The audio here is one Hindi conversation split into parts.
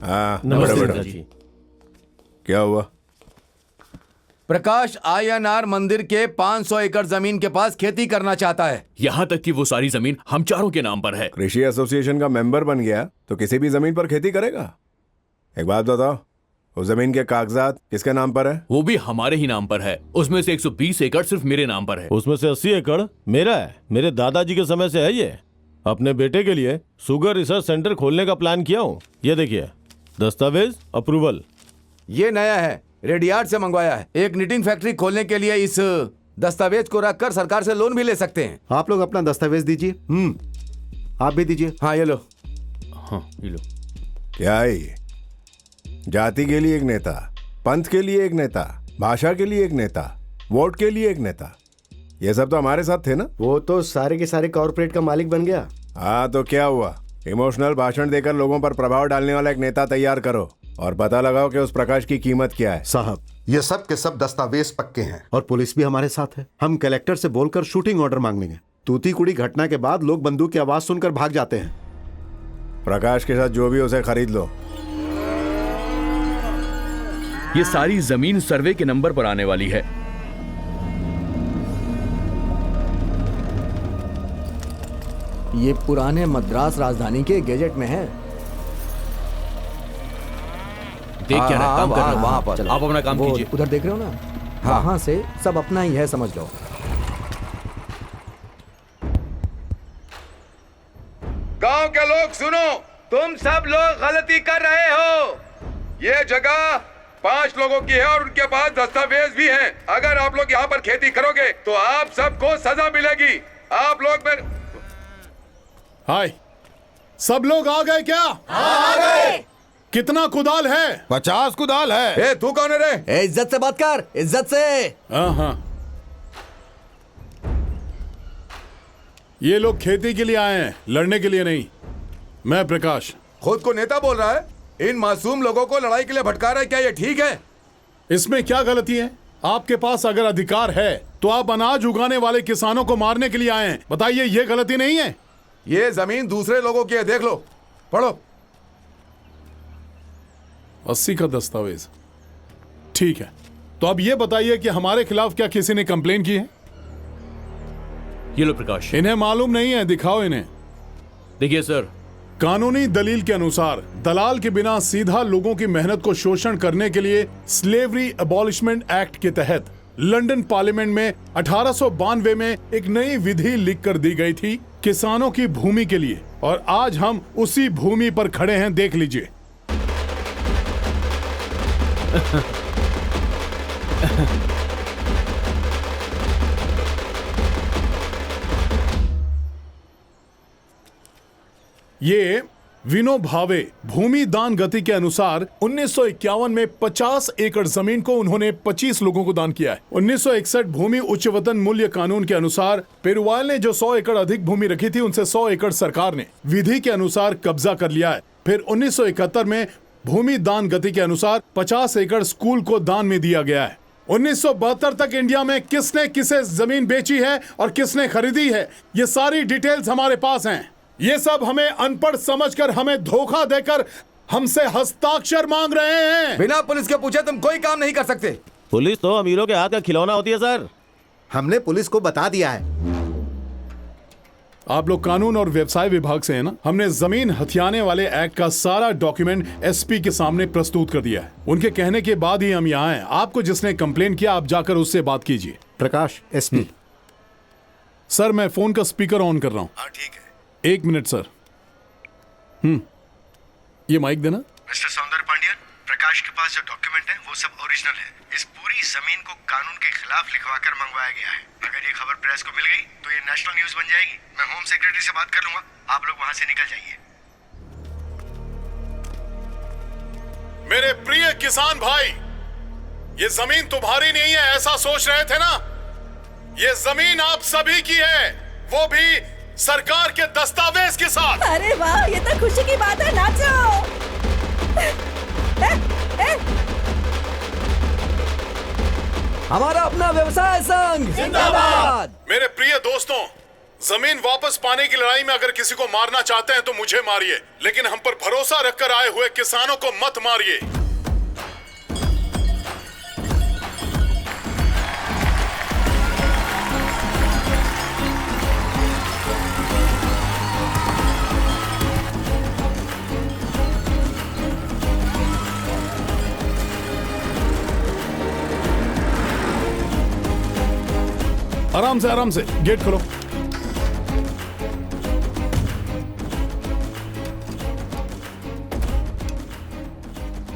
हाँ, नमस्ते बड़े-बड़े। दादाजी। क्या हुआ? प्रकाश आईएनआर मंदिर के 500 एकड़ जमीन के पास खेती करना चाहता है। यहाँ तक कि वो सारी जमीन हम चारों के नाम पर है। कृषि एसोसिएशन का मेंबर बन गया तो किसी भी जमीन पर खेती करेगा। एक बात बताओ, उस जमीन के कागजात किसके नाम पर है? वो भी हमारे ही नाम पर है। उसमें से 120 एकड़ सिर्फ मेरे नाम पर है। उसमें से 80 एकड़ मेरा है। मेरे दादाजी के समय से है ये। अपने बेटे के लिए शुगर रिसर्च सेंटर खोलने का प्लान किया हूँ। ये देखिए, दस्तावेज अप्रूवल। ये नया है, रेडियार्ड से मंगवाया है। एक निटिंग फैक्ट्री खोलने के लिए इस दस्तावेज को रखकर सरकार से लोन भी ले सकते हैं। आप लोग अपना दस्तावेज दीजिए। आप भी दीजिए। हाँ ये लो। हाँ, ये लो। क्या है ये? जाति के लिए एक नेता, पंथ के लिए एक नेता, भाषा के लिए एक नेता, वोट के लिए एक नेता, ये सब तो हमारे साथ थे ना। वो तो सारे के सारे कॉर्पोरेट का मालिक बन गया। हाँ तो क्या हुआ? इमोशनल भाषण देकर लोगों पर प्रभाव डालने वाला एक नेता तैयार करो और पता लगाओ कि उस प्रकाश की कीमत क्या है। साहब, ये सब के सब दस्तावेज पक्के हैं। और पुलिस भी हमारे साथ है। हम कलेक्टर से बोलकर शूटिंग ऑर्डर मांग लेंगे। तूतीकुड़ी घटना के बाद लोग बंदूक की आवाज सुनकर भाग जाते हैं। प्रकाश के साथ जो भी उसे खरीद लो। ये सारी जमीन सर्वे के नंबर पर आने वाली है। ये पुराने मद्रास राजधानी के गैजेट में है। देख क्या रहा, काम कर रहा। वहाँ पर आप अपना काम वो कीजिए। उधर देख रहे हो ना, वहाँ से सब अपना ही है, समझ लो। गांव के लोग सुनो, तुम सब लोग गलती कर रहे हो। ये जगह 5 लोगों की है और उनके पास दस्तावेज भी हैं। अगर आप लोग यहाँ पर खेती करोगे तो आप सबको सजा मिलेगी। आप लोग में हाय, सब लोग आ गए क्या? आ गए। कितना कुदाल है? 50 कुदाल है। ए तू कौन है रे? इज्जत से बात कर, इज्जत से। हाँ, ये लोग खेती के लिए आए हैं, लड़ने के लिए नहीं। मैं प्रकाश। खुद को नेता बोल रहा है, इन मासूम लोगों को लड़ाई के लिए भटका रहा है। क्या ये ठीक है? इसमें क्या गलती है? आपके पास अगर अधिकार है तो आप अनाज उगाने वाले किसानों को मारने के लिए आए हैं। बताइए, ये गलती नहीं है? ये जमीन दूसरे लोगों की है, देख लो, पढ़ो। 80 का दस्तावेज, ठीक है। तो अब ये बताइए कि हमारे खिलाफ क्या किसी ने कंप्लेन की है? ये लो प्रकाश। इन्हें मालूम नहीं है, दिखाओ इन्हें। देखिए सर, कानूनी दलील के अनुसार दलाल के बिना सीधा लोगों की मेहनत को शोषण करने के लिए स्लेवरी अबॉलिशमेंट एक्ट के तहत लंदन पार्लियामेंट में 1892 में एक नई विधि लिख कर दी गई थी किसानों की भूमि के लिए, और आज हम उसी भूमि पर खड़े हैं। देख लीजिए। ये विनो भावे भूमि दान गति के अनुसार 1951 में 50 एकड़ जमीन को उन्होंने 25 लोगों को दान किया है। 1961 भूमि उच्चवतन मूल्य कानून के अनुसार पेरुवाल ने जो 100 एकड़ अधिक भूमि रखी थी, उनसे 100 एकड़ सरकार ने विधि के अनुसार कब्जा कर लिया है। फिर 1971 में भूमि दान गति के अनुसार 50 एकड़ स्कूल को दान में दिया गया है। 1972 तक इंडिया में किसने किसे जमीन बेची है और किसने खरीदी है, ये सारी डिटेल्स हमारे पास हैं। ये सब हमें अनपढ़ समझकर, हमें धोखा देकर हमसे हस्ताक्षर मांग रहे हैं। बिना पुलिस के पूछे तुम कोई काम नहीं कर सकते। पुलिस तो अमीरों के हाथ का खिलौना होती है सर। हमने पुलिस को बता दिया है। आप लोग कानून और व्यवसाय विभाग से हैं ना? हमने जमीन हथियाने वाले एक्ट का सारा डॉक्यूमेंट एसपी के सामने प्रस्तुत कर दिया है। उनके कहने के बाद ही हम यहाँ आए। आपको जिसने कंप्लेन किया, आप जाकर उससे बात कीजिए। प्रकाश, एसपी। सर, मैं फोन का स्पीकर ऑन कर रहा हूँ। हाँ ठीक है। 1 मिनट सर। ये माइक देना। मिस्टर सौंदर्य पांडियन, प्रकाश के पास जो डॉक्यूमेंट है वो सब ओरिजिनल है। इस पूरी जमीन को कानून के खिलाफ लिखवाकर मंगवाया गया है। अगर ये खबर प्रेस को मिल गई तो ये नेशनल न्यूज बन जाएगी। मैं होम सेक्रेटरी से बात कर लूंगा, आप लोग वहां से निकल जाइए। मेरे प्रिय किसान भाई, ये जमीन तुम्हारी नहीं है ऐसा सोच रहे थे ना? ये जमीन आप सभी की है, वो भी सरकार के दस्तावेज के साथ। अरे वाह, ये तो खुशी की बात है, नाचो। हमारा अपना व्यवसाय संघ जिंदाबाद। मेरे प्रिय दोस्तों, जमीन वापस पाने की लड़ाई में अगर किसी को मारना चाहते हैं तो मुझे मारिए, लेकिन हम पर भरोसा रखकर आए हुए किसानों को मत मारिए। आराम से गेट खोलो।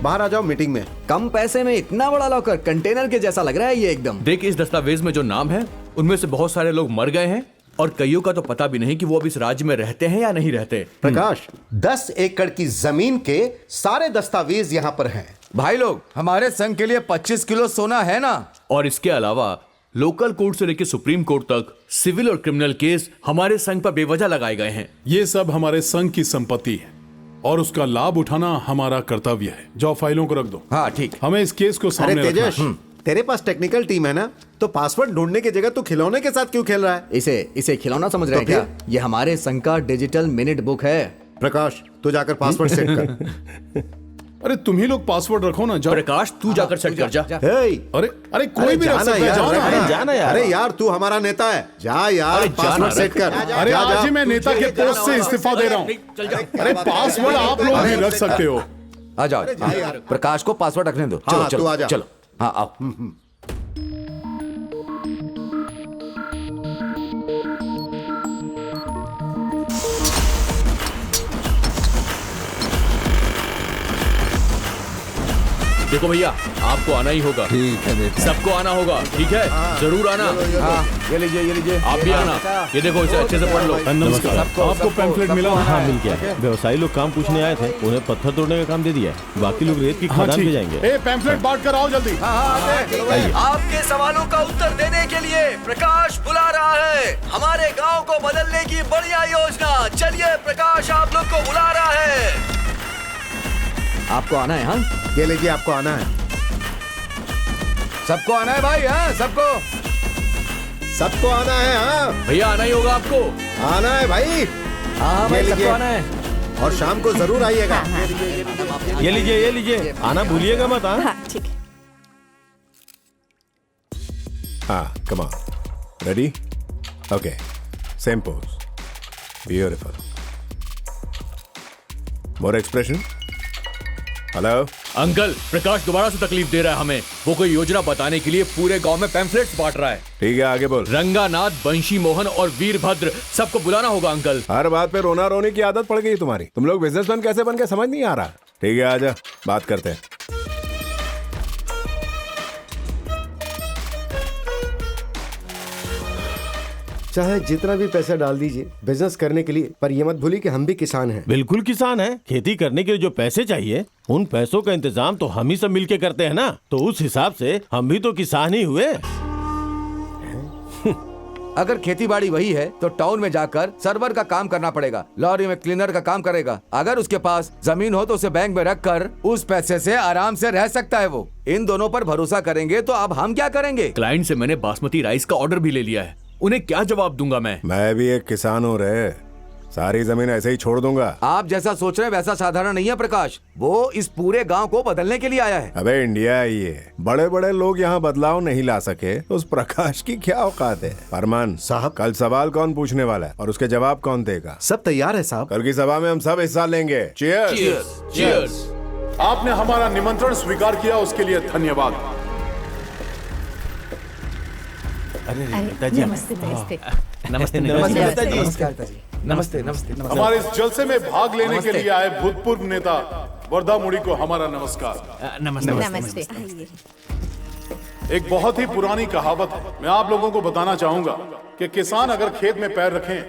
बाहर आ जाओ मीटिंग में। कम पैसे में इतना बड़ा लॉकर, कंटेनर के जैसा लग रहा है ये एकदम। देख, इस दस्तावेज में जो नाम है उनमें से बहुत सारे लोग मर गए हैं और कईयों का तो पता भी नहीं कि वो अब इस राज्य में रहते हैं या नहीं रहते। प्रकाश, 10 एकड़ की जमीन के सारे दस्तावेज यहाँ पर हैं। भाई लोग, हमारे संघ के लिए 25 किलो सोना है ना। और इसके अलावा लोकल कोर्ट से लेकर सुप्रीम कोर्ट तक सिविल और क्रिमिनल केस हमारे संघ पर बेवजह लगाए गए हैं। ये सब हमारे संघ की संपत्ति है और उसका लाभ उठाना हमारा कर्तव्य है। जाओ फाइलों को रख दो। हाँ ठीक। हमें इस केस को अरे सामने रखना तेजस, है। तेरे पास टेक्निकल टीम है ना, तो पासवर्ड ढूंढने की जगह तू खिलौने के साथ क्यों खेल रहा है? इसे खिलौना समझ रहे हैं तो क्या? ये हमारे संघ का डिजिटल मिनट बुक है। प्रकाश, तू जाकर पासवर्ड सेट कर। अरे तुम ही लोग पासवर्ड रखो ना। जाओ। प्रकाश, तू जाकर सेट कर जा। हे, अरे कोई भी रख जाना सकता है। यार, जाओ ना। अरे जाना यार। अरे यार, तू हमारा नेता है, जा यार, अरे जाना, पासवर्ड सेट कर। अरे जा, आज जा। ही मैं नेता के पोस्ट से इस्तीफा दे रहा हूँ। अरे पासवर्ड आप लोग भी रख सकते हो। आ जाओ। प्रकाश को पासवर्ड रखने दो। हाँ, चलो तू आ चलो जा। चलो। हाँ आओ। देखो भैया, आपको आना ही होगा। ठीक है बेटा। सबको आना होगा, ठीक है? जरूर आना। हाँ, ये लीजिए। आप भी आना। ये देखो, इसे अच्छे से पढ़ लो। नमस्कार। आपको पैम्फलेट मिला? हाँ, मिल गया। व्यवसायी लोग काम पूछने आए थे, उन्हें पत्थर तोड़ने का काम दे दिया है। बाकी लोग रेत की हाँ, खदान ठीक। पे जाएंगे। ए, पैम्फलेट बांट कर आओ जल्दी। आपके सवालों का उत्तर देने के लिए प्रकाश बुला रहा है। हमारे गांव को बदलने की बढ़िया योजना। चलिए, प्रकाश आप लोग को बुला रहा है। आपको आना है? हाँ, ये लीजिए, आपको आना है। सबको आना है भाई। हाँ, सबको सबको आना है। हाँ, भैया आना ही होगा आपको। आना है भाई। हाँ भाई, ये सबको लीजिए। आना है। और शाम को जरूर आइएगा। ये लीजिए, आना भूलिएगा मत। हाँ, हाँ ठीक है। हाँ, come on. Ready? Okay. Same pose. Beautiful. More expression? Hello uncle, Prakash दोबारा से तकलीफ दे रहा है हमें। वो कोई योजना बताने के लिए पूरे गांव में पैम्फलेट्स बांट रहा है। ठीक है, आगे बोल। रंगानाथ, बंशी मोहन और वीरभद्र सबको बुलाना होगा अंकल। हर बात पे रोना रोने की आदत पड़ गई तुम्हारी। तुम लोग बिजनेसमैन कैसे बन के समझ नहीं आ रहा। ठीक है, आजा, बात करते हैं। चाहे जितना भी पैसा डाल दीजिए बिजनेस करने के लिए, पर ये मत भूलिए कि हम भी किसान हैं। बिल्कुल किसान है। खेती करने के लिए जो पैसे चाहिए, उन पैसों का इंतजाम तो हम ही सब मिलके करते हैं ना। तो उस हिसाब से हम भी तो किसान ही हुए। अगर खेती बाड़ी वही है तो टाउन में जाकर सर्वर का काम करना पड़ेगा, लॉरी में क्लीनर का काम करेगा। अगर उसके पास जमीन हो तो उसे बैंक में रखकर उस पैसे से आराम से रह सकता है। वो इन दोनों पर भरोसा करेंगे तो अब हम क्या करेंगे? क्लाइंट से मैंने बासमती राइस का ऑर्डर भी ले लिया है। उन्हें क्या जवाब दूंगा मैं भी एक किसान हूँ रे। सारी जमीन ऐसे ही छोड़ दूंगा। आप जैसा सोच रहे हैं वैसा साधारण नहीं है प्रकाश। वो इस पूरे गांव को बदलने के लिए आया है। अबे इंडिया है ये, बड़े बड़े लोग यहाँ बदलाव नहीं ला सके, उस प्रकाश की क्या औकात है। फरमान साहब, कल सवाल कौन पूछने वाला है और उसके जवाब कौन देगा? सब तैयार है साहब। कल की सभा में हम सब हिस्सा लेंगे। चीयर्स। चीयर्स। आपने हमारा निमंत्रण स्वीकार किया, उसके लिए धन्यवाद। नमस्ते नमस्ते। नमस्ते नमस्ते नमस्ते। हमारे इस जलसे में भाग लेने के लिए आए भूतपूर्व नेता वर्धा मुड़ी को हमारा नमस्कार। नमस्ते। आइए। एक बहुत ही पुरानी कहावत है, मैं आप लोगों को बताना चाहूंगा कि किसान अगर खेत में पैर रखें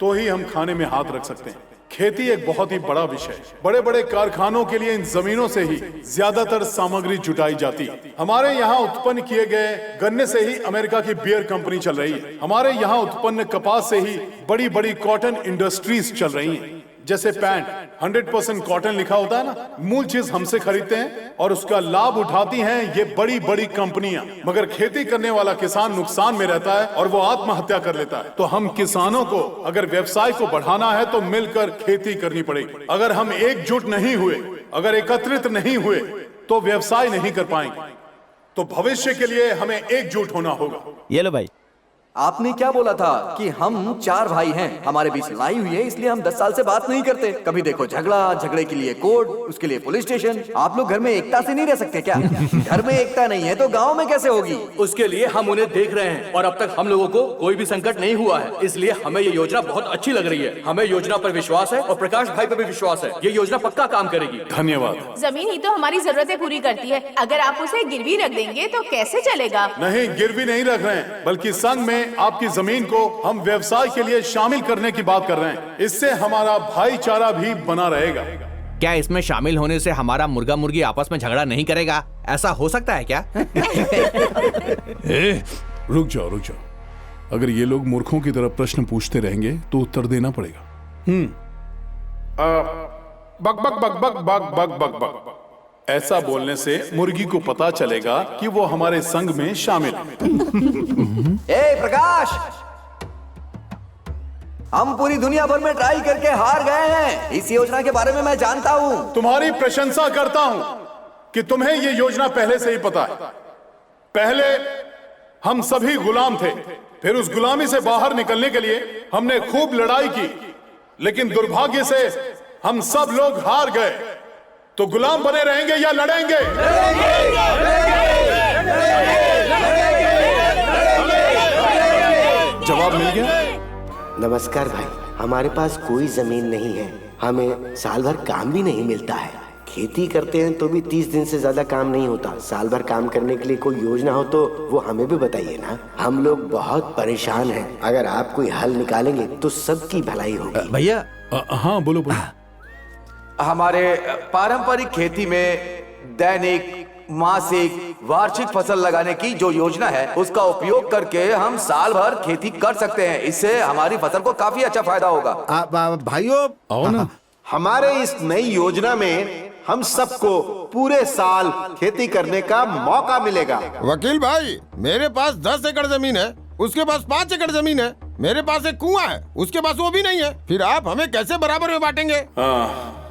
तो ही हम खाने में हाथ रख सकते हैं। खेती एक बहुत ही बड़ा विषय है। बड़े बड़े कारखानों के लिए इन जमीनों से ही ज्यादातर सामग्री जुटाई जाती है। हमारे यहाँ उत्पन्न किए गए गन्ने से ही अमेरिका की बियर कंपनी चल रही है। हमारे यहाँ उत्पन्न कपास से ही बड़ी बड़ी कॉटन इंडस्ट्रीज चल रही हैं। जैसे पैंट 100% कॉटन लिखा होता है ना, मूल चीज हमसे खरीदते हैं और उसका लाभ उठाती हैं ये बड़ी बड़ी कंपनियां। मगर खेती करने वाला किसान नुकसान में रहता है और वो आत्महत्या कर लेता है। तो हम किसानों को अगर व्यवसाय को बढ़ाना है तो मिलकर खेती करनी पड़ेगी। अगर हम एकजुट नहीं हुए, अगर एकत्रित नहीं हुए तो व्यवसाय नहीं कर पाएंगे। तो भविष्य के लिए हमें एकजुट होना होगा। ये लो भाई। आपने क्या बोला था कि हम 4 भाई हैं, हमारे बीच लड़ाई हुई है इसलिए हम 10 साल से बात नहीं करते। कभी देखो झगड़ा, झगड़े के लिए कोर्ट, उसके लिए पुलिस स्टेशन। आप लोग घर में एकता से नहीं रह सकते क्या? घर में एकता नहीं है तो गांव में कैसे होगी? उसके लिए हम उन्हें देख रहे हैं और अब तक हम लोगों को कोई भी संकट नहीं हुआ है, इसलिए हमें ये योजना बहुत अच्छी लग रही है। हमें योजना पर विश्वास है और प्रकाश भाई पर भी विश्वास है। ये योजना पक्का काम करेगी। धन्यवाद। जमीन ही तो हमारी जरूरतें पूरी करती है, अगर आप उसे गिरवी रख देंगे तो कैसे चलेगा? नहीं, गिरवी नहीं रख रहे हैं, बल्कि संघ में आपकी जमीन को हम व्यवसाय के लिए शामिल करने की बात कर रहे हैं। इससे हमारा भाईचारा भी बना रहेगा। क्या इसमें शामिल होने से हमारा मुर्गा मुर्गी आपस में झगड़ा नहीं करेगा? ऐसा हो सकता है क्या? रुक जाओ। अगर ये लोग मूर्खों की तरह प्रश्न पूछते रहेंगे तो उत्तर देना पड़ेगा। बक बक बक बक बक बक बक बक ऐसा बोलने से मुर्गी को पता चलेगा कि वो हमारे संघ में शामिल है। ए प्रकाश, हम पूरी दुनिया भर में ट्राई करके हार गए हैं। इस योजना के बारे में मैं जानता हूँ। तुम्हारी प्रशंसा करता हूँ कि तुम्हें ये योजना पहले से ही पता है। पहले हम सभी गुलाम थे, फिर उस गुलामी से बाहर निकलने के लिए हमने खूब लड़ाई की, लेकिन दुर्भाग्य से हम सब लोग हार गए। तो गुलाम बने रहेंगे या लड़ेंगे? जवाब मिल गया। नमस्कार भाई, हमारे पास कोई जमीन नहीं है, हमें साल भर काम भी नहीं मिलता है। खेती करते हैं तो भी 30 दिन से ज्यादा काम नहीं होता। साल भर काम करने के लिए कोई योजना हो तो वो हमें भी बताइए ना। हम लोग बहुत परेशान हैं, अगर आप कोई हल निकालेंगे तो सबकी भलाई होगी। भैया। हाँ बोलो। हमारे पारंपरिक खेती में दैनिक, मासिक, वार्षिक फसल लगाने की जो योजना है उसका उपयोग करके हम साल भर खेती कर सकते हैं। इससे हमारी फसल को काफी अच्छा फायदा होगा। भाइयों, आओ ना। हमारे इस नई योजना में हम सबको पूरे साल खेती करने का मौका मिलेगा। वकील भाई, मेरे पास 10 एकड़ जमीन है, उसके पास 5 एकड़ जमीन है, मेरे पास एक कुआं है, उसके पास वो भी नहीं है। फिर आप हमें कैसे बराबर में बांटेंगे?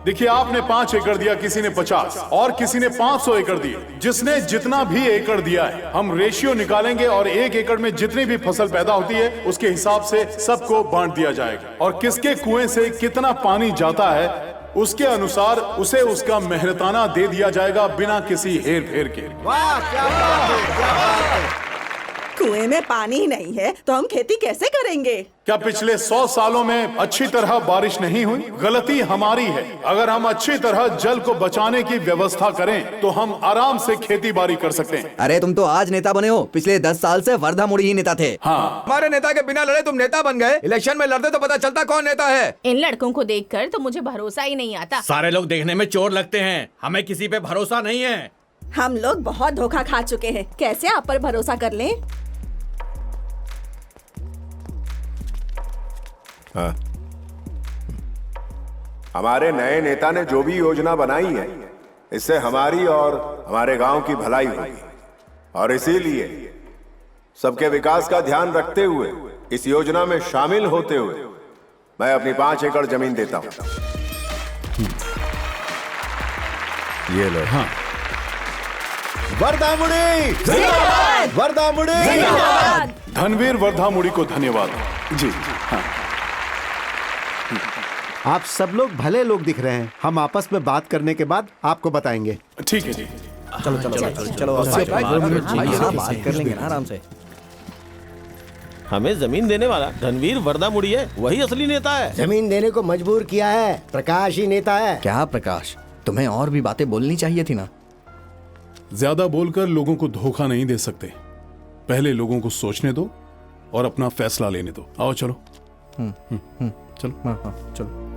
देखिए, आपने 5 एकड़ दिया, किसी ने 50 और किसी ने 500 एकड़ दिए। जिसने जितना भी एकड़ दिया है हम रेशियो निकालेंगे और 1 एकड़ में जितनी भी फसल पैदा होती है उसके हिसाब से सबको बांट दिया जाएगा। और किसके कुएं से कितना पानी जाता है उसके अनुसार उसे उसका मेहनताना दे दिया जाएगा, बिना किसी हेर फेर के। वाह, क्या बात है, क्या बात है। कुएं में पानी ही नहीं है तो हम खेती कैसे करेंगे? क्या पिछले 100 सालों में अच्छी तरह बारिश नहीं हुई? गलती हमारी है। अगर हम अच्छी तरह जल को बचाने की व्यवस्था करें तो हम आराम से खेती बाड़ी कर सकते हैं। अरे तुम तो आज नेता बने हो, पिछले 10 साल से वर्धा मुड़ी ही नेता थे। हाँ, हमारे नेता के बिना लड़े तुम नेता बन गए। इलेक्शन में लड़ते तो पता चलता कौन नेता है। इन लड़कों को देखकर तो मुझे भरोसा ही नहीं आता। सारे लोग देखने में चोर लगते हैं, हमें किसी पे भरोसा नहीं है। हम लोग बहुत धोखा खा चुके हैं, कैसे आप पर भरोसा कर लें? हाँ। हमारे नए नेता ने जो भी योजना बनाई है इससे हमारी और हमारे गांव की भलाई होगी, और इसीलिए सबके विकास का ध्यान रखते हुए इस योजना में शामिल होते हुए मैं अपनी 5 एकड़ जमीन देता हूं। ये लो। हाँ। वर्धामुड़ी जिंदाबाद, वर्धामुड़ी जिंदाबाद। धनवीर वर्धामुड़ी को धन्यवाद जी। हाँ। आप सब लोग भले लोग दिख रहे हैं, हम आपस में बात करने के बाद आपको बताएंगे। ठीक है जी। चलो बात कर लेंगे ना आराम से। हमें जमीन देने वाला धनवीर वर्धामुड़ी है, वही असली नेता है। जमीन देने को मजबूर किया है, प्रकाश ही नेता है। क्या प्रकाश, तुम्हें और भी बातें बोलनी चाहिए थी ना। ज्यादा बोलकर लोगों को धोखा नहीं दे सकते, पहले लोगों को सोचने दो और अपना फैसला लेने दो। आओ चलो। चलो। हाँ, चलो।